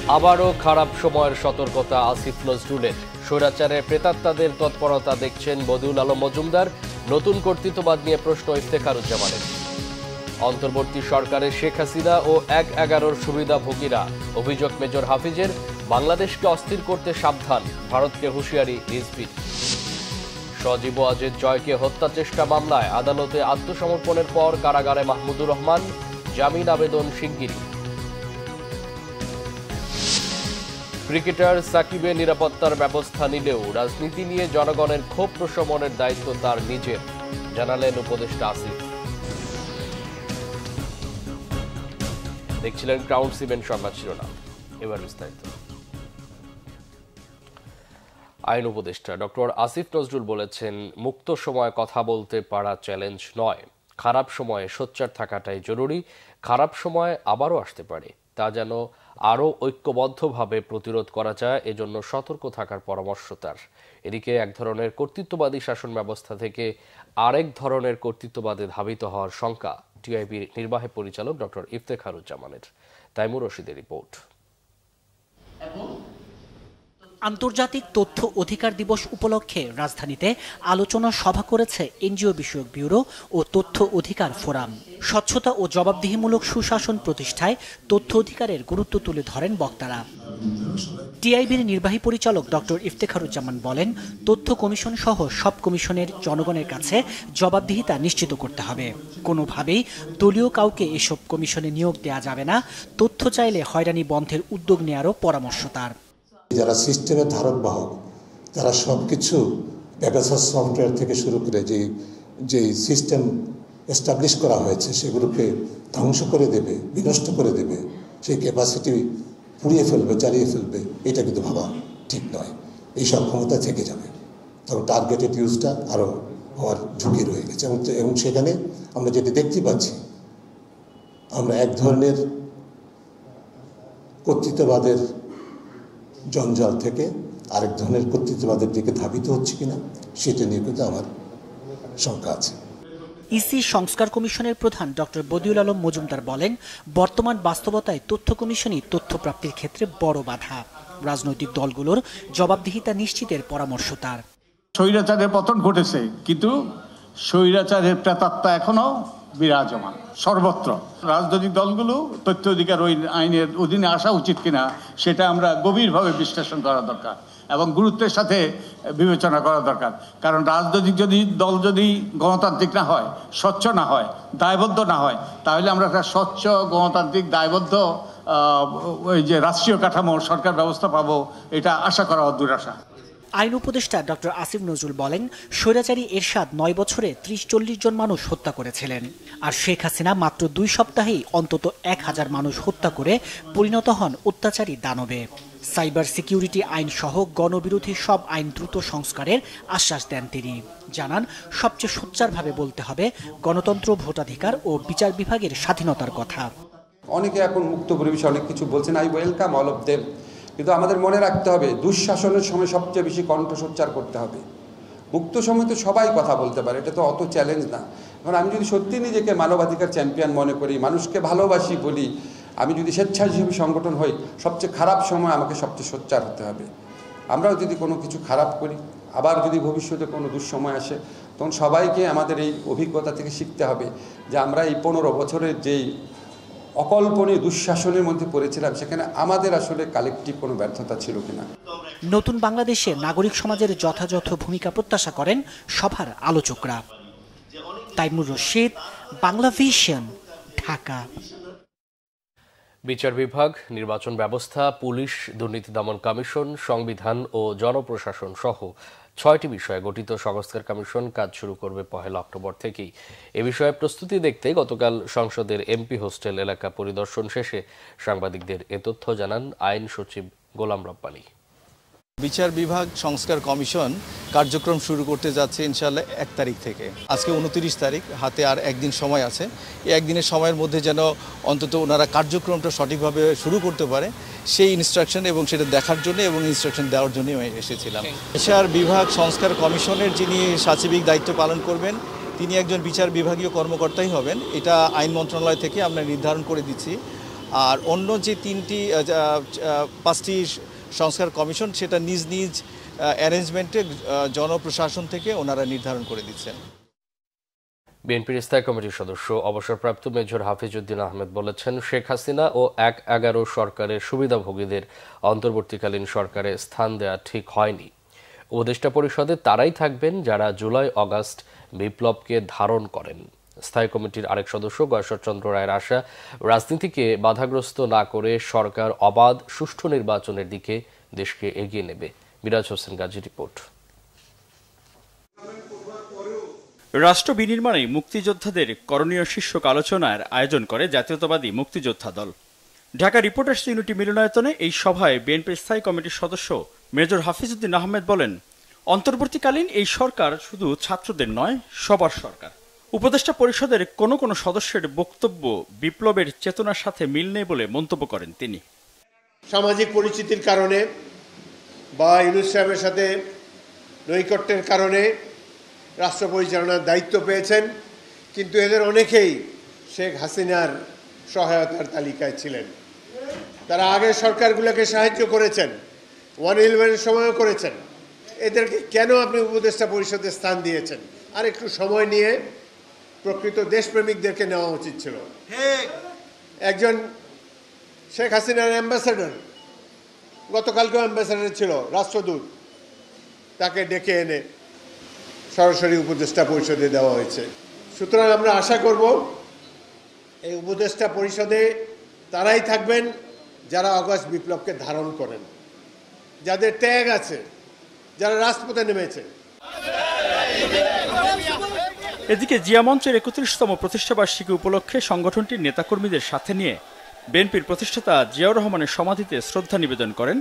আবারও খারাপ সময়ের সতর্কতা আসিফ নজরুলের। স্বৈরাচারের প্রেতাত্মাদের তৎপরতা দেখছেন বদিউল আলম মজুমদার। নতুন কর্তৃত্ববাদ নিয়ে প্রশ্ন ইফতেখারুজ্জামানের। অন্তর্বর্তী সরকারের শেখ হাসিনা ও ১/১১ সুবিধাভোগীরা। অভিযোগ মেজর হাফিজের। বাংলাদেশকে অস্থির করতে সাবধান, ভারতকে হুঁশিয়ারি রিজভীর। সজীব ওয়াজেদ জয়কে হত্যা চেষ্টা মামলায় আদালতে আত্মসমর্পণের পর কারাগারে মাহমুদুর রহমান। জামিন আবেদন শিগগিরই। ক্রিকেটার সাকিবের নিরাপত্তার ব্যবস্থা নিলেও রাজনীতি নিয়ে জনগণের ক্ষোভ প্রশমনের দায়িত্ব তার নিজের, জানালেন উপদেষ্টা আসিফ। দেখছিলেন ক্রাউন সিমেন্ট সংবাদ শিরোনাম, এবার বিস্তারিত। আইন উপদেষ্টা ডক্টর আসিফ নজরুল বলেছেন, মুক্ত সময়ে কথা বলতে পারা চ্যালেঞ্জ নয়, খারাপ সময়ে সোচ্চার থাকাটাই জরুরি। খারাপ সময় আবারও আসতে পারে, তা যেন আরও ঐক্যবদ্ধভাবে প্রতিরোধ করা যায়, এজন্য সতর্ক থাকার পরামর্শ তার। এদিকে এক ধরনের কর্তৃত্ববাদী শাসন ব্যবস্থা থেকে আরেক ধরনের কর্তৃত্ববাদে ধাবিত হওয়ার শঙ্কা টিআইবির নির্বাহী পরিচালক ডক্টর ইফতেখারুজ্জামানের। তাইমুর রশিদের রিপোর্ট। আন্তর্জাতিক তথ্য অধিকার দিবস উপলক্ষে রাজধানীতে আলোচনা সভা করেছে এনজিও বিষয়ক ব্যুরো ও তথ্য অধিকার ফোরাম। স্বচ্ছতা ও জবাবদিহিমূলক সুশাসন প্রতিষ্ঠায় তথ্য অধিকারের গুরুত্ব তুলে ধরেন বক্তারা। টিআইবির নির্বাহী পরিচালক ডক্টর ইফতেখারুজ্জামান বলেন, তথ্য কমিশন সহ সব কমিশনের জনগণের কাছে জবাবদিহিতা নিশ্চিত করতে হবে। কোনোভাবেই দলীয় কাউকে এসব কমিশনে নিয়োগ দেওয়া যাবে না। তথ্য চাইলে হয়রানি বন্ধের উদ্যোগ নেওয়ারও পরামর্শ তার। যারা সিস্টেমের ধারক বাহক, যারা সব কিছু পেগাসাস সফটওয়্যার থেকে শুরু করে যে সিস্টেম এস্টাবলিশ করা হয়েছে সেগুলোকে ধ্বংস করে দেবে, বিনষ্ট করে দেবে, সেই ক্যাপাসিটি পুড়িয়ে ফেলবে, জ্বালিয়ে ফেলবে, এটা কিন্তু ভাবা ঠিক নয়। এই সব ক্ষমতা থেকে যাবে, তখন টার্গেটেড ইউজটা আরও হওয়ার ঝুঁকি রয়ে গেছে। এবং সেখানে আমরা যেটা দেখতে পাচ্ছি, আমরা এক ধরনের কর্তৃত্ববাদের জঞ্জাল থেকে আরেক ধরনের কর্তৃত্ববাদের দিকে ধাবিত হচ্ছে কিনা সেটা নিয়ে কিন্তু আমার শঙ্কা আছে। ইসি সংস্কার কমিশনের প্রধান ডক্টর বদিউল আলম মজুমদার বলেন, বর্তমান বাস্তবতায় তথ্য কমিশনই তথ্য প্রাপ্তির ক্ষেত্রে বড় বাধা। রাজনৈতিক দলগুলোর জবাবদিহিতা নিশ্চিতের পরামর্শ তার। স্বৈরাচারের পতন ঘটেছে, কিন্তু স্বৈরাচারের প্রেতাত্মা এখনো বিরাজমান সর্বত্র। রাজনৈতিক দলগুলো তথ্য অধিকার আইনের অধীনে আসা উচিত কিনা সেটা আমরা গভীরভাবে বিশ্লেষণ করা দরকার এবং গুরুত্বের সাথে বিবেচনা করা দরকার। কারণ রাজনৈতিক দল যদি গণতান্ত্রিক না হয়, স্বচ্ছ না হয়, দায়বদ্ধ না হয়, তাহলে আমরা একটা স্বচ্ছ গণতান্ত্রিক দায়বদ্ধ ওই যে রাষ্ট্রীয় কাঠামো সরকার ব্যবস্থা পাবো, এটা আশা করা দুরাশা। আইন উপদেষ্টা ডক্টর আসিফ নজরুল বলেন, স্বৈরাচারী এরশাদ ৯ বছরে ৩০-৪০ জন মানুষ হত্যা করেছিলেন, আর শেখ হাসিনা মাত্র ২ সপ্তাহেই অন্তত ১,০০০ মানুষ হত্যা করে পরিণত হন অত্যাচারী দানবে। সাইবার সিকিউরিটি আইন সহ গণবিরোধী সব আইন দ্রুত সংস্কারের আশ্বাস দেন তিনি। জানান, সবচেয়ে সোচ্চারভাবে বলতে হবে গণতন্ত্র, ভোটাধিকার ও বিচার বিভাগের স্বাধীনতার কথা। অনেকে এখন মুক্ত পরিবেশে অনেক কিছু বলছেন, I welcome all of them, কিন্তু আমাদের মনে রাখতে হবে দুঃশাসনের সময় সবচেয়ে বেশি কণ্ঠ সোচ্চার করতে হবে। মুক্ত সময় তো সবাই কথা বলতে পারে, এটা তো অত চ্যালেঞ্জ না। এখন আমি যদি সত্যি নিজেকে মানবাধিকার চ্যাম্পিয়ন মনে করি, মানুষকে ভালোবাসি বলি, আমি যদি স্বেচ্ছাসেবী সংগঠন হই, সবচেয়ে খারাপ সময় আমাকে সবচেয়ে সোচ্চার হতে হবে। আমরাও যদি কোনো কিছু খারাপ করি, আবার যদি ভবিষ্যতে কোনো দুঃসময় আসে, তখন সবাইকে আমাদের এই অভিজ্ঞতা থেকে শিখতে হবে যে আমরা এই ১৫ বছরের যেই অকল্পনীয় দুঃশাসনের মধ্যে পড়েছিলাম, সেখানে আমাদের আসলে কালেকটিভ কোনো ব্যর্থতা ছিল কিনা। নতুন বাংলাদেশে নাগরিক সমাজের যথাযথ ভূমিকা প্রত্যাশা করেন সভার আলোচকরা। তাইমুর রশিদ, বাংলাভিশন, ঢাকা। বিচার বিভাগ, নির্বাচন ব্যবস্থা, পুলিশ, দুর্নীতি দমন কমিশন, সংবিধান ও জনপ্রশাসন সহ ৬টি বিষয়ে গঠিত সংস্কার কমিশন কাজ শুরু করবে ১ অক্টোবর থেকেই। এ বিষয়ে প্রস্তুতি দেখতে গতকাল সংসদের এমপি হোস্টেল এলাকা পরিদর্শন শেষে সাংবাদিকদের এ তথ্য জানান আইন সচিব গোলাম রব্বানী। বিচার বিভাগ সংস্কার কমিশন কার্যক্রম শুরু করতে যাচ্ছে ইনশাআল্লাহ ১ তারিখ থেকে। আজকে ২৯ তারিখ, হাতে আর একদিন সময় আছে। এই একদিনের সময়ের মধ্যে যেন অন্তত ওনারা কার্যক্রমটা সঠিকভাবে শুরু করতে পারে, সেই ইনস্ট্রাকশন এবং সেটা দেখার জন্য এবং ইনস্ট্রাকশন দেওয়ার জন্যই আমি এসেছিলাম। বিচার বিভাগ সংস্কার কমিশনের যিনি সাচিবিক দায়িত্ব পালন করবেন, তিনি একজন বিচার বিভাগীয় কর্মকর্তাই হবেন। এটা আইন মন্ত্রণালয় থেকে আমরা নির্ধারণ করে দিচ্ছি। আর অন্য যে পাঁচটি সংস্কার কমিশন সেটা নিজ নিজ অ্যারেঞ্জমেন্টে জনপ্রশাসন থেকে ওনারা নির্ধারণ করে দিচ্ছেন। বিএনপির স্থায়ী কমিটির সদস্য অবসরপ্রাপ্ত মেজর হাফিজউদ্দিন আহমেদ বলেছেন, শেখ হাসিনা ও ১/১১ সরকারের সুবিধাভোগীদের অন্তর্বর্তীকালীন সরকারে স্থান দেওয়া ঠিক হয়নি। উপদেষ্টা পরিষদে তারাই থাকবেন যারা জুলাই আগস্ট বিপ্লবকে ধারণ করেন। স্থায়ী কমিটির আরেক সদস্য গয়েশ্বরচন্দ্র রায়ের আশা, রাজনীতিকে বাধাগ্রস্ত না করে সরকার অবাধ সুষ্ঠু নির্বাচনের দিকে দেশকে এগিয়ে নেবে। মিরাজ হোসেন গাজী রিপোর্ট। রাষ্ট্র বিনির্মাণে মুক্তিযোদ্ধাদের করণীয় শীর্ষক আলোচনার আয়োজন করে জাতীয়তাবাদী মুক্তিযোদ্ধা দল। ঢাকা রিপোর্টার্স ইউনিটি মিলনায়তনে এই সভায় বিএনপির স্থায়ী কমিটির সদস্য মেজর হাফিজউদ্দিন আহমেদ বলেন, অন্তর্বর্তীকালীন এই সরকার শুধু ছাত্রদের নয়, সবার সরকার। উপদেষ্টা পরিষদের কোনো কোনো সদস্যের বক্তব্য বিপ্লবের চেতনার সাথে মিল নেই বলে মন্তব্য করেন তিনি। সামাজিক পরিচিতির কারণে বা ইউনূস সাহেবের সাথে নৈকট্যের কারণে রাষ্ট্র পরিচালনার দায়িত্ব পেয়েছেন, কিন্তু এদের অনেকেই শেখ হাসিনার সহায়তার তালিকায় ছিলেন। তারা আগের সরকারগুলোকে সাহায্য করেছেন, 111-এর সময়ও করেছেন। এদেরকে কেন আপনি উপদেষ্টা পরিষদে স্থান দিয়েছেন? আর একটু সময় নিয়ে প্রকৃত দেশপ্রেমিকদেরকে নেওয়া উচিত ছিল। একজন শেখ হাসিনার অ্যাম্বাসেডর, গতকালকেও অ্যাম্বাসেডর ছিল, রাষ্ট্রদূত, তাকে ডেকে এনে সরাসরি উপদেষ্টা পরিষদে দেওয়া হয়েছে। সুতরাং আমরা আশা করব এই উপদেষ্টা পরিষদে তারাই থাকবেন যারা আগস্ট বিপ্লবকে ধারণ করেন, যাদের ত্যাগ আছে, যারা রাজপথে নেমেছে। এদিকে জিয়া মঞ্চের ৩১তম প্রতিষ্ঠাবার্ষিকী উপলক্ষে সংগঠনটির নেতাকর্মীদের সাথে নিয়ে বিএনপির প্রতিষ্ঠাতা জিয়াউর রহমানের সমাধিতে শ্রদ্ধা নিবেদন করেন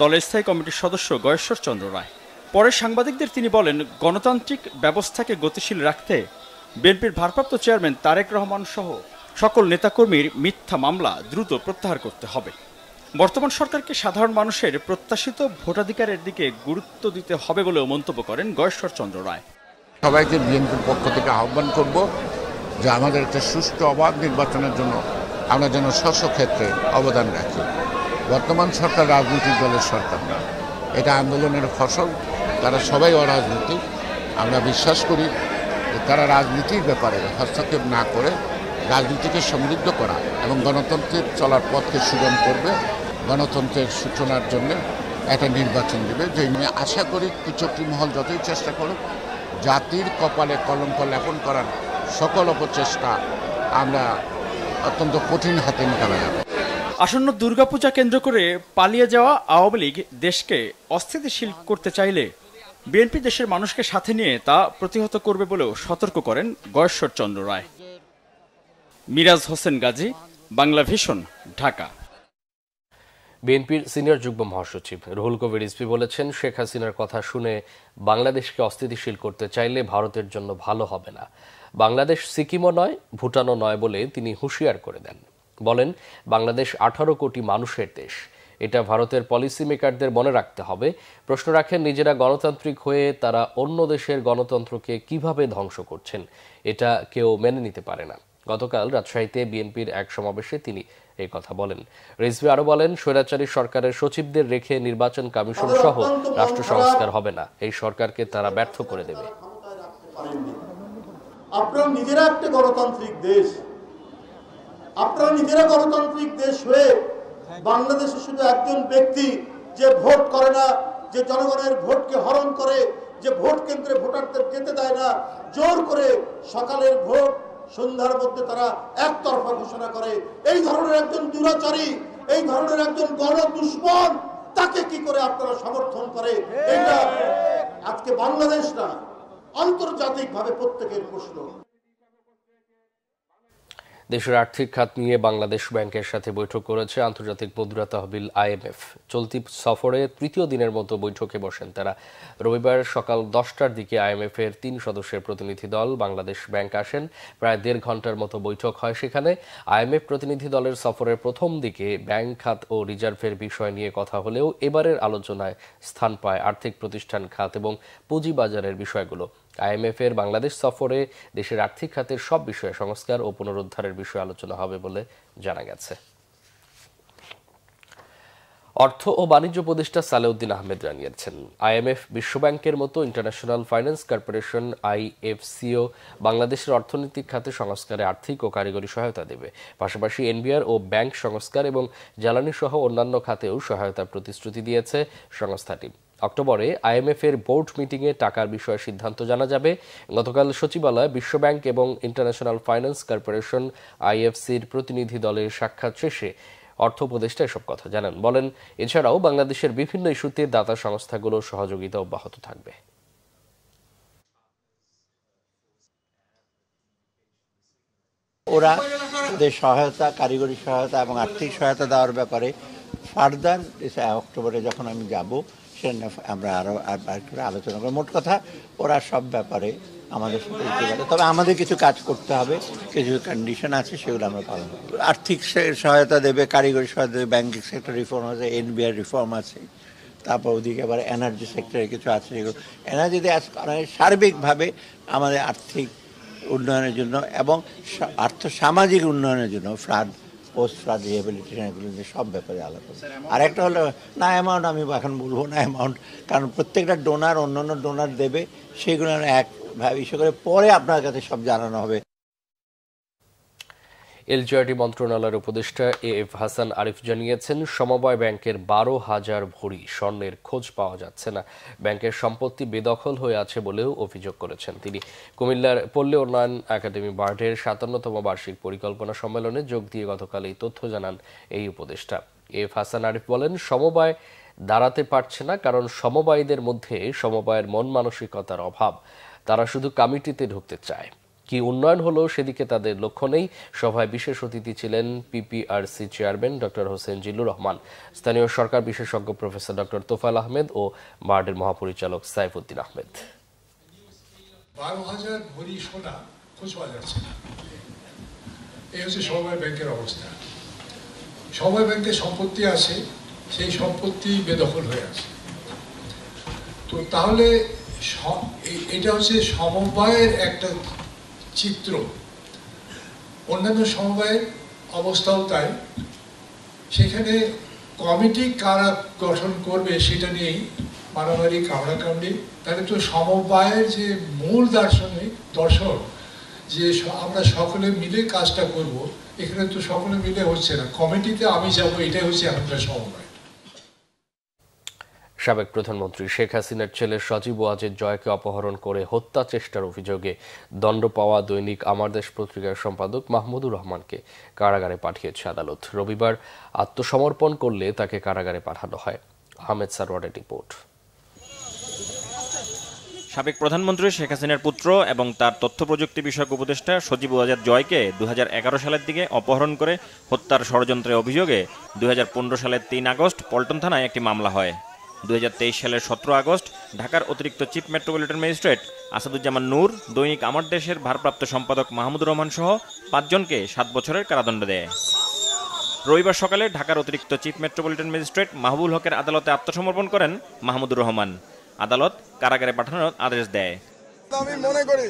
দলের স্থায়ী কমিটির সদস্য গয়েশ্বরচন্দ্র রায়। পরে সাংবাদিকদের তিনি বলেন, গণতান্ত্রিক ব্যবস্থাকে গতিশীল রাখতে বিএনপির ভারপ্রাপ্ত চেয়ারম্যান তারেক রহমান সহ সকল নেতাকর্মীর মিথ্যা মামলা দ্রুত প্রত্যাহার করতে হবে। বর্তমান সরকারকে সাধারণ মানুষের প্রত্যাশিত ভোটাধিকারের দিকে গুরুত্ব দিতে হবে বলেও মন্তব্য করেন গয়েশ্বরচন্দ্র রায়। সবাইকে বিএনপির পক্ষ থেকে আহ্বান করব যে আমাদের একটা সুষ্ঠু অবাধ নির্বাচনের জন্য আমরা যেন ক্ষেত্রে অবদান রাখি। বর্তমান সরকার রাজনৈতিক দলের সরকার না, এটা আন্দোলনের ফসল। তারা সবাই অরাজনৈতিক। আমরা বিশ্বাস করি যে তারা রাজনীতির ব্যাপারে হস্তক্ষেপ না করে রাজনীতিকে সমৃদ্ধ করা এবং গণতন্ত্রের চলার পথকে সুগম করবে, গণতন্ত্রের সূচনার জন্য একটা নির্বাচন দেবে। যে নিয়ে আশা করি কুচক্রী মহল যতই চেষ্টা করুক, জাতির কপালে কলঙ্ক লেপন করার সকল অপচেষ্টা আমরা অত্যন্ত কঠিন হাতে মোকাবেলা করব। আসন্ন দুর্গাপূজা কেন্দ্র করে পালিয়ে যাওয়া আওয়ামী লীগ দেশকে অস্থিতিশীল করতে চাইলে বিএনপি দেশের মানুষকে সাথে নিয়ে তা প্রতিহত করবে বলেও সতর্ক করেন গয়েশ্বরচন্দ্র রায়। মিরাজ হোসেন গাজী, বাংলা ভিশন, ঢাকা। বিএনপির সিনিয়র যুগ্ম মহাসচিব রুহুল কবির রিজভী বলেছেন, শেখ হাসিনার কথা শুনে বাংলাদেশকে অস্থিতিশীল করতে চাইলে ভারতের জন্য ভালো হবে না। বাংলাদেশ সিকিমও নয়, ভুটানও নয় বলে তিনি হুঁশিয়ার করে দেন। বলেন, বাংলাদেশ 18 কোটি মানুষের দেশ, এটা ভারতের পলিসি মেকারদের মনে রাখতে হবে। প্রশ্ন রাখেন, নিজেরা গণতান্ত্রিক হয়ে তারা অন্য দেশের গণতন্ত্রকে কিভাবে ধ্বংস করছেন, এটা কেউ মেনে নিতে পারে না। গতকাল রাজশাহীতে বিএনপির এক সমাবেশে তিনি এই কথা বলেন। রিজভী আরো বলেন, স্বৈরাচারী সরকারের সচিবদের রেখে নির্বাচন কমিশন সহ রাষ্ট্র সংস্কার হবে না। এই সরকারকে তারা ব্যর্থ করে দেবে। আপনারা নিজেরা একটা গণতান্ত্রিক দেশ, আপনারা নিজেরা গণতান্ত্রিক দেশ হয়ে বাংলাদেশে শুধু একজন ব্যক্তি যে ভোট করে না, যে জনগণের ভোটকে হরণ করে, যে ভোট কেন্দ্রে ভোটারদের যেতে দেয় না, জোর করে সকালের ভোট সন্ধ্যার মধ্যে তারা একতরফা ঘোষণা করে, এই ধরনের একজন দুরাচারী, এই ধরনের একজন গণদুশমন, তাকে কি করে আপনারা সমর্থন করে? এটা আজকে বাংলাদেশ না, আন্তর্জাতিকভাবে প্রত্যেকের প্রশ্ন। দেশের আর্থিক খাত নিয়ে বাংলাদেশ ব্যাংকের সাথে বৈঠক করেছে আন্তর্জাতিক মুদ্রা তহবিল IMF। চলতি সফরে তৃতীয় দিনের মতো বৈঠকে বসেন তারা। রবিবার সকাল 10টার দিকে IMF এর 3 সদস্যের প্রতিনিধি দল বাংলাদেশ ব্যাংক আসেন। প্রায় 1.5 ঘন্টার মতো বৈঠক হয় সেখানে। IMF প্রতিনিধি দলের সফরের প্রথম দিকে ব্যাংক খাত ও রিজার্ভের বিষয় নিয়ে কথা হলেও এবারের আলোচনায় স্থান পায় আর্থিক প্রতিষ্ঠান খাত এবং পুঁজিবাজারের বিষয়গুলো। IMF এর বাংলাদেশ সফরে দেশের আর্থিক খাতের সব বিষয়ে সংস্কার ও পুনরুদ্ধারের বিষয়ে আলোচনা হবে বলে জানা গেছে। অর্থ ও বাণিজ্য উপদেষ্টা সালেউদ্দিন আহমেদ জানিয়েছেন, IMF, বিশ্বব্যাংকের মতো ইন্টারন্যাশনাল ফাইন্যান্স কর্পোরেশন IFCও বাংলাদেশের অর্থনৈতিক খাতে সংস্কারে আর্থিক ও কারিগরি সহায়তা দেবে। পাশাপাশি NBR ও ব্যাংক সংস্কার এবং জ্বালানি সহ অন্যান্য খাতেও সহায়তার প্রতিশ্রুতি দিয়েছে সংস্থাটি। অক্টোবরে IMF এর বোর্ড মিটিংয়ে টাকার বিষয়ে সিদ্ধান্ত জানা যাবে। গতকাল সচিবালয়ে বিশ্বব্যাংক এবং ইন্টারন্যাশনাল ফাইন্যান্স কর্পোরেশন IFCর প্রতিনিধি দলের সাক্ষাৎ শেষে অর্থ উপদেষ্টা এসব কথা জানান। বলেন, এছাড়াও বাংলাদেশের বিভিন্ন ইস্যুতে দাতা সংস্থাগুলোর সহযোগিতা অব্যাহত থাকবে। ওরা তাদের সহায়তা, কারিগরি সহায়তা এবং আর্থিক সহায়তা দেওয়ার ব্যাপারে ফার্দার অক্টোবরে যখন আমি যাব সেটা আমরা আরও আলোচনা করব। মোট কথা ওরা সব ব্যাপারে আমাদের সাথে দিতে পারে, তবে আমাদের কিছু কাজ করতে হবে, কিছু কন্ডিশন আছে, সেগুলো আমরা পালন করব। আর্থিক সহায়তা দেবে, কারিগরি সহায়তা দেবে, ব্যাংকিং সেক্টর রিফর্ম আছে, NBR রিফর্ম আছে, তারপর ওদিকে আবার এনার্জি সেক্টরে কিছু আছে। এগুলো এনার্জিতে সার্বিকভাবে আমাদের আর্থিক উন্নয়নের জন্য এবং সামাজিক উন্নয়নের জন্য ফ্লাড, পোস্ট ফ্লাড রিহ্যাবিলিটেশন, এগুলো নিয়ে সব ব্যাপারে আলাদা। আর একটা হলো না অ্যামাউন্ট, আমি এখন বলবো না অ্যামাউন্ট, কারণ প্রত্যেকটা ডোনার অন্যান্য ডোনার দেবে, সেগুলো একভাবে ইস্যু করে পরে আপনার কাছে সব জানানো হবে। LGRD মন্ত্রণালয়ের উপদেষ্টা AF হাসান আরিফ জানিয়েছেন, সমবায় ব্যাংকের 12,000 ভরি স্বর্ণের খোঁজ পাওয়া যাচ্ছে না। ব্যাংকের সম্পত্তি বেদখল হয়ে আছে বলেও অভিযোগ করেছেন তিনি। কুমিল্লার পল্লী উন্নয়ন একাডেমি বার্ডের 57তম বার্ষিক পরিকল্পনা সম্মেলনে যোগ দিয়ে গতকাল এই তথ্য জানান এই উপদেষ্টা। AF হাসান আরিফ বলেন, সমবায় দাঁড়াতে পারছে না কারণ সমবায়ীদের মধ্যে সমবায়ের মন মানসিকতার অভাব। তারা শুধু কমিটিতে ঢুকতে চায়, কি উন্নয়ন হলো সেদিকে তাদের লক্ষ্য নেই। সভায় বিশেষ অতিথি ছিলেন PPRC chairman doctor Hossain Zillur Rahman, স্থানীয় সরকার বিশেষজ্ঞ প্রফেসর ডক্টর তোফাল আহমেদ ও বার্ডের মহাপরিচালক সাইফুদ্দিন আহমেদ। 12,000 ভরি সোনা খোঁজ পাওয়া যাচ্ছে না, এই হচ্ছে সমবায় ব্যাংকের অবস্থা। সমবায় ব্যাংকের সম্পত্তি আছে, সেই সম্পত্তি বেদখল হয়ে আছে। তো তাহলে এটা হচ্ছে সমবায়ের একটা চিত্র। অন্যান্য সমবায়ের অবস্থাও তাই। সেখানে কমিটি কারা গঠন করবে সেটা নিয়েই মারামারি, কামড়াকামড়ি। তাহলে তো সমবায়ের যে মূল দর্শন যে আমরা সকলে মিলে কাজটা করব, এখানে তো সকলে মিলে হচ্ছে না। কমিটিতে আমি যাব, এটাই হচ্ছে এখনকার সমবায়। সাবেক প্রধানমন্ত্রী শেখ হাসিনার ছেলে সজীব ওয়াজেদ জয়কে অপহরণ করে হত্যা চেষ্টার অভিযোগে দণ্ড পাওয়া দৈনিক আমার দেশ পত্রিকার সম্পাদক মাহমুদুর রহমানকে কারাগারে পাঠিয়েছে আদালত। রবিবার আত্মসমর্পণ করলে তাকে কারাগারে পাঠানো হয়। আহমেদ সারওয়ারের রিপোর্ট। সাবেক প্রধানমন্ত্রী শেখ হাসিনার পুত্র এবং তার তথ্য প্রযুক্তি বিষয়ক উপদেষ্টা সজীব ওয়াজেদ জয়কে 2011 সালের দিকে অপহরণ করে হত্যার ষড়যন্ত্রের অভিযোগে 2015 সালের 3 আগস্ট পল্টন থানায় একটি মামলা হয়। 2023 সালের 17 আগস্ট ঢাকার অতিরিক্ত chief metropolitan magistrate Asaduzzaman Noor দৈনিক আমার দেশের ভারপ্রাপ্ত সম্পাদক মাহমুদুর রহমান সহ 5 জনকে 7 বছরের কারাদণ্ড দেয়। রবিবার সকালে ঢাকার অতিরিক্ত চিফ মেট্রোপলিটন ম্যাজিস্ট্রেট মাহবুল হকের আদালতে আত্মসমর্পণ করেন মাহমুদুর রহমান। আদালত কারাগারে পাঠানোর আদেশ দেয়। আমি মনে করি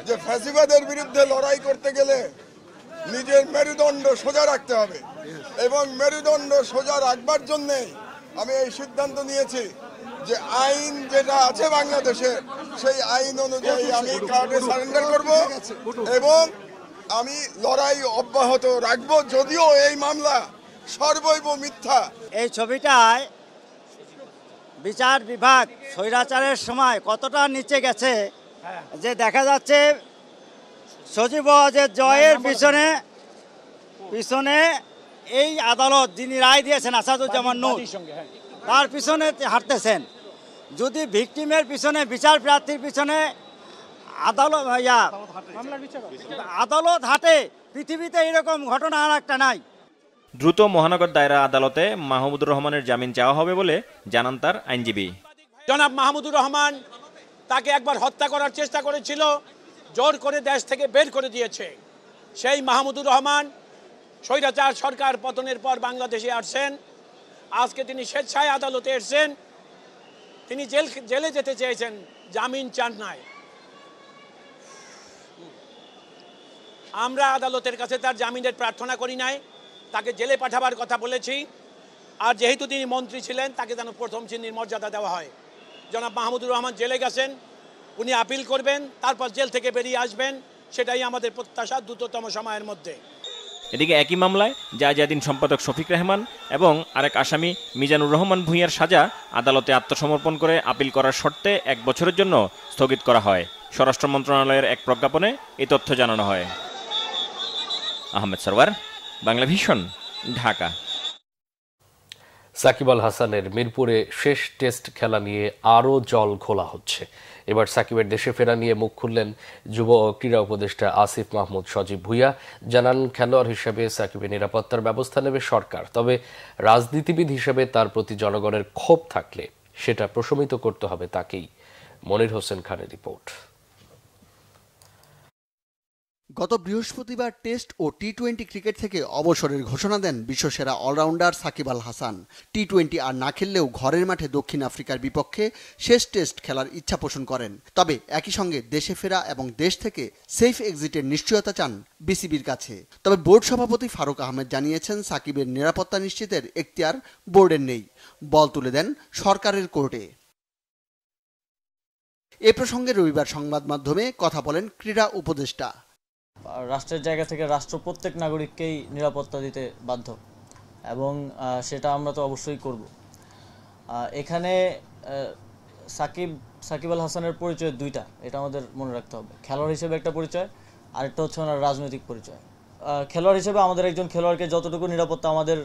যে ফ্যাসিবাদের বিরুদ্ধে লড়াই করতে গেলে নিজের মেরুদণ্ড সোজা রাখতে হবে, এবং মেরুদণ্ড সোজা রাখবার জন্যে আমি এই সিদ্ধান্ত নিয়েছি যে আইন যেটা আছে বাংলাদেশে, সেই আইন অনুযায়ী আমি কার্ডে সারেন্ডার করব এবং আমি লড়াই অব্যাহত রাখব, যদিও এই মামলা সর্বৈব মিথ্যা। এই ছবিটায় বিচার বিভাগ স্বৈরাচারের সময় কতটা নিচে গেছে যে দেখা যাচ্ছে সজীব ওয়াজেদ জয়ের পিছনে এই আদালত যিনি রায় দিয়েছেন আসাদুজ্জামান নূর, তার পিছনে হাঁটতেছেন। যদি ভিকটিমের পিছনে, বিচার প্রার্থীর পিছনে আদালত হাঁটে, পৃথিবীতে এরকম ঘটনা আর একটা নাই। দ্রুত মহানগর দায়রা আদালতে মাহমুদুর রহমানের জামিন চাওয়া হবে বলে জানান তার আইনজীবী। জনাব মাহমুদুর রহমান, তাকে একবার হত্যা করার চেষ্টা করেছিল, জোর করে দেশ থেকে বের করে দিয়েছে। সেই মাহমুদুর রহমান স্বৈরাচার সরকার পতনের পর বাংলাদেশে আসছেন। আজকে তিনি স্বেচ্ছায় আদালতে এসেছেন। তিনি জেলে যেতে চেয়েছেন, জামিন চান নাই। আমরা আদালতের কাছে তার জামিনের প্রার্থনা করি নাই, তাকে জেলে পাঠাবার কথা বলেছি। আর যেহেতু তিনি মন্ত্রী ছিলেন তাকে যেন প্রথম শ্রেণীর মর্যাদা দেওয়া হয়। জনাব মাহমুদুর রহমান জেলে গেছেন, উনি আপিল করবেন, তারপর জেল থেকে বেরিয়ে আসবেন, সেটাই আমাদের প্রত্যাশা দ্রুততম সময়ের মধ্যে। এদিকে একই মামলায় জায়জাদিন সম্পাদক শফিক রহমান এবং আরেক আসামি মিজানুর রহমান ভূঁইয়ার সাজা আদালতে আত্মসমর্পণ করে আপিল করার শর্তে 1 বছরের জন্য স্থগিত করা হয়। স্বরাষ্ট্র মন্ত্রণালয়ের এক প্রজ্ঞাপনে এই তথ্য জানানো হয়। আহমেদ সরওয়ার, বাংলা ভিশন, ঢাকা। সাকিব আল হাসানের মিরপুরে শেষ টেস্ট খেলা নিয়ে আরও জল ঘোলা হচ্ছে। এবার সাকিবের দেশে ফেরা নিয়ে মুখ খুললেন যুব ও ক্রীড়া উপদেষ্টা আসিফ মাহমুদ সজীব ভুঁইয়া। জানান, খেলোয়াড় হিসেবে সাকিবের নিরাপত্তার ব্যবস্থা নেবে সরকার, তবে রাজনীতিবিদ হিসেবে তার প্রতি জনগণের ক্ষোভ থাকলে সেটা প্রশমিত করতে হবে তাকেই। মনির হোসেন খানের রিপোর্ট। গত বৃহস্পতিবার টেস্ট ও টি-20 ক্রিকেট থেকে অবসরের ঘোষণা দেন বিশ্বসেরা অলরাউন্ডার সাকিব আল হাসান। টি-20 আর না খেললেও ঘরের মাঠে দক্ষিণ আফ্রিকার বিপক্ষে শেষ টেস্ট খেলার ইচ্ছা পোষণ করেন। তবে একই সঙ্গে দেশে ফেরা এবং দেশ থেকে সেফ এক্সিটের নিশ্চয়তা চান বিসিবির কাছে। তবে বোর্ড সভাপতি ফারুক আহমেদ জানিয়েছেন, সাকিবের নিরাপত্তা নিশ্চিতের এখতিয়ার বোর্ডের নেই, বল তুলে দেন সরকারের কোর্টে। এ প্রসঙ্গে রবিবার সংবাদ মাধ্যমে কথা বলেন ক্রীড়া উপদেষ্টা। রাষ্ট্রের জায়গা থেকে রাষ্ট্র প্রত্যেক নাগরিককেই নিরাপত্তা দিতে বাধ্য এবং সেটা আমরা তো অবশ্যই করব। এখানে সাকিব আল হাসানের পরিচয় দুইটা, এটা আমাদের মনে রাখতে হবে। খেলোয়াড় হিসেবে একটা পরিচয়, আরেকটা হচ্ছে ওনার রাজনৈতিক পরিচয়। খেলোয়াড় হিসেবে আমাদের একজন খেলোয়াড়কে যতটুকু নিরাপত্তা আমাদের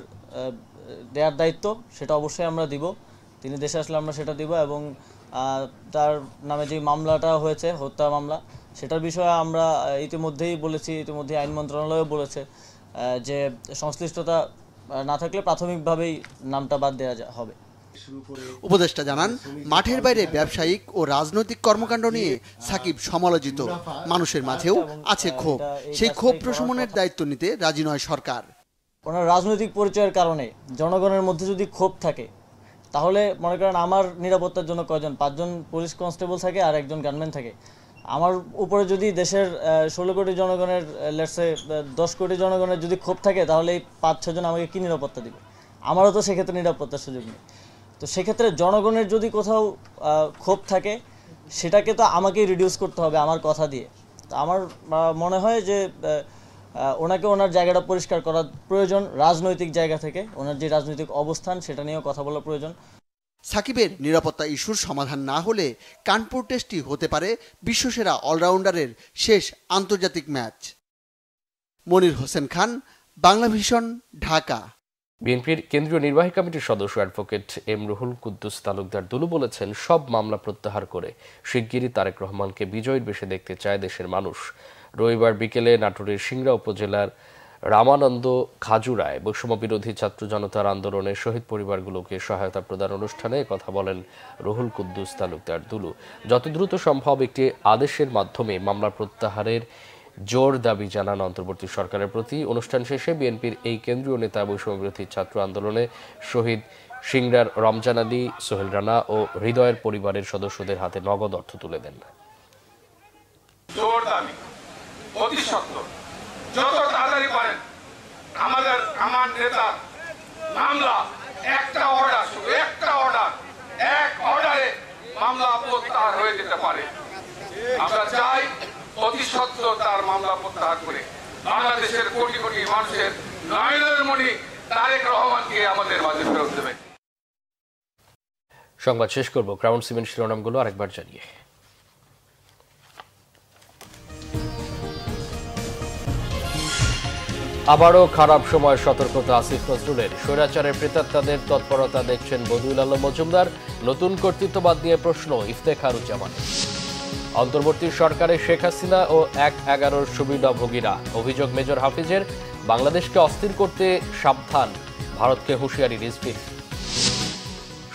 দেওয়ার দায়িত্ব সেটা অবশ্যই আমরা দিব। তিনি দেশে আসলে আমরা সেটা দিব এবং তার নামে যে মামলাটা হয়েছে, হত্যা মামলা, সেটার বিষয়ে আমরা ইতিমধ্যেই বলেছি, ইতিমধ্যে আইন মন্ত্রণালয়ও বলেছে যে সংশ্লিষ্টতা না থাকলে প্রাথমিকভাবেই নামটা বাদ দেওয়া হবে। উপদেষ্টা জানান, মাঠের বাইরে ব্যবসায়িক ও রাজনৈতিক কর্মকাণ্ড নিয়ে সাকিব সমালোচিত। মানুষের মাঝেও আছে ক্ষোভ, সেই ক্ষোভ প্রশমনের দায়িত্ব নিতে রাজি নয় সরকার। ওনার রাজনৈতিক পরিচয়ের কারণে জনগণের মধ্যে যদি ক্ষোভ থাকে, তাহলে মনে করেন আমার নিরাপত্তার জন্য কয়জন, 5 জন পুলিশ কনস্টেবল থাকে আর 1 জন গানম্যান থাকে। আমার উপরে যদি দেশের 16 কোটি জনগণের, লেটসে 10 কোটি জনগণের যদি ক্ষোভ থাকে, তাহলে এই 5-6 জন আমাকে কি নিরাপত্তা দিবে? আমারও তো সেক্ষেত্রে নিরাপত্তার সুযোগ নেই। তো সেক্ষেত্রে জনগণের যদি কোথাও ক্ষোভ থাকে, সেটাকে তো আমাকেই রিডিউস করতে হবে আমার কথা দিয়ে। তো আমার মনে হয় যে ওনাকে ওনার জায়গাটা পরিষ্কার করা প্রয়োজন। রাজনৈতিক জায়গা থেকে ওনার যে রাজনৈতিক অবস্থান, সেটা নিয়েও কথা বলা প্রয়োজন। সাকিবের নিরাপত্তা ইস্যুর সমাধান না হলে কানপুর টেস্টই হতে পারে বিশ্বসেরা অলরাউন্ডারের শেষ আন্তর্জাতিক ম্যাচ। মনির হোসেন খান, বাংলা ভিশন, ঢাকা। বিএনপির কেন্দ্রীয় নির্বাহী কমিটির সদস্য অ্যাডভোকেট এম রুহুল কুদ্দুস তালুকদার দুলু বলেছেন, সব মামলা প্রত্যাহার করে শিগগিরই তারেক রহমানকে বিজয়ীর বেশে দেখতে চায় দেশের মানুষ। রবিবার বিকেলে নাটোরের সিংড়া উপজেলার রামানন্দ খাজুরায় বৈষম্য বিরোধী ছাত্র জনতার আন্দোলনে শহীদ পরিবারগুলোকে সহায়তা প্রদান অনুষ্ঠানে কথা বলেন রুহুল কুদ্দুস তালুকদার দুলু। যত দ্রুত সম্ভব একটি আদেশের মাধ্যমে মামলা প্রত্যাহারের জোর দাবি জানান অন্তর্বর্তী সরকারের প্রতি। অনুষ্ঠান শেষে বিএনপির এই কেন্দ্রীয় নেতা বৈষম্য বিরোধী ছাত্র আন্দোলনে শহীদ সিংড়ার রমজান আলী, সোহেল রানা ও হৃদয়ের পরিবারের সদস্যদের হাতে নগদ অর্থ তুলে দেন। জোর দাবি, অতি সত্ত্বর, যত তাড়াতাড়ি পারেন আমার নেতা মামলা, একটা অর্ডার, শুধু একটা অর্ডার, এক অর্ডারে মামলা প্রত্যাহার হয়ে যেতে পারে। আমরা চাই অতি সত্ত্বর তার মামলা প্রত্যাহার করে বাংলাদেশের কোটি কোটি মানুষের নয়নের মণি তারেক রহমানকে আমাদের মাঝে ফেরত দেবে। সংবাদ শেষ করব ক্রাউন সিমেন্ট শিরোনামগুলো আরেকবার জানিয়ে। আবারও খারাপ সময় সতর্কতা আসিফ নজরুলের। স্বৈরাচারের প্রেতাত্মাদের তৎপরতা দেখছেন বদিউল আলম মজুমদার। নতুন কর্তৃত্ববাদ নিয়ে প্রশ্ন ইফতেখারুজ্জামান। অন্তর্বর্তী সরকারে শেখ হাসিনা ও ১/১১ সুবিধাভোগীরা। অভিযোগ মেজর হাফিজের। বাংলাদেশকে অস্থির করতে সাবধান, ভারতকে হুঁশিয়ারি রিজভির।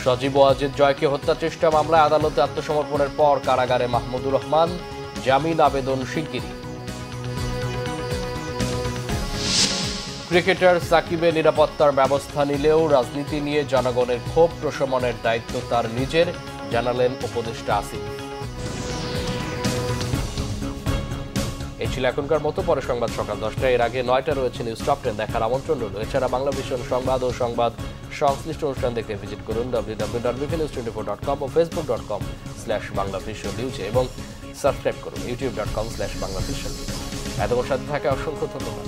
সজীব ওয়াজেদ জয়কে হত্যা চেষ্টা মামলায় আদালতে আত্মসমর্পণের পর কারাগারে মাহমুদুর রহমান। জামিন আবেদন শিগগিরই। ক্রিকেটার সাকিবের নিরাপত্তার ব্যবস্থা নিলেও রাজনীতি নিয়ে জনগণের ক্ষোভ প্রশমনের দায়িত্ব তার নিজের, জানালেন উপদেষ্টা আসিফ। এই ছিল এখনকার মতো। পরে সংবাদ সকাল 10টায়। এর আগে 9টা রয়েছে নিউজ টপ 10 দেখার আমন্ত্রণ রইল। এছাড়া বাংলা ভিশন সংবাদ ও সংবাদ সংশ্লিষ্ট অনুষ্ঠান দেখতে ভিজিট করুন www.bknews24.com ও facebook.com/banglavision এবং সাবস্ক্রাইব করুন youtube.com/banglavision। এতক্ষণ সাথে থাকা অসংখ্য ধন্যবাদ।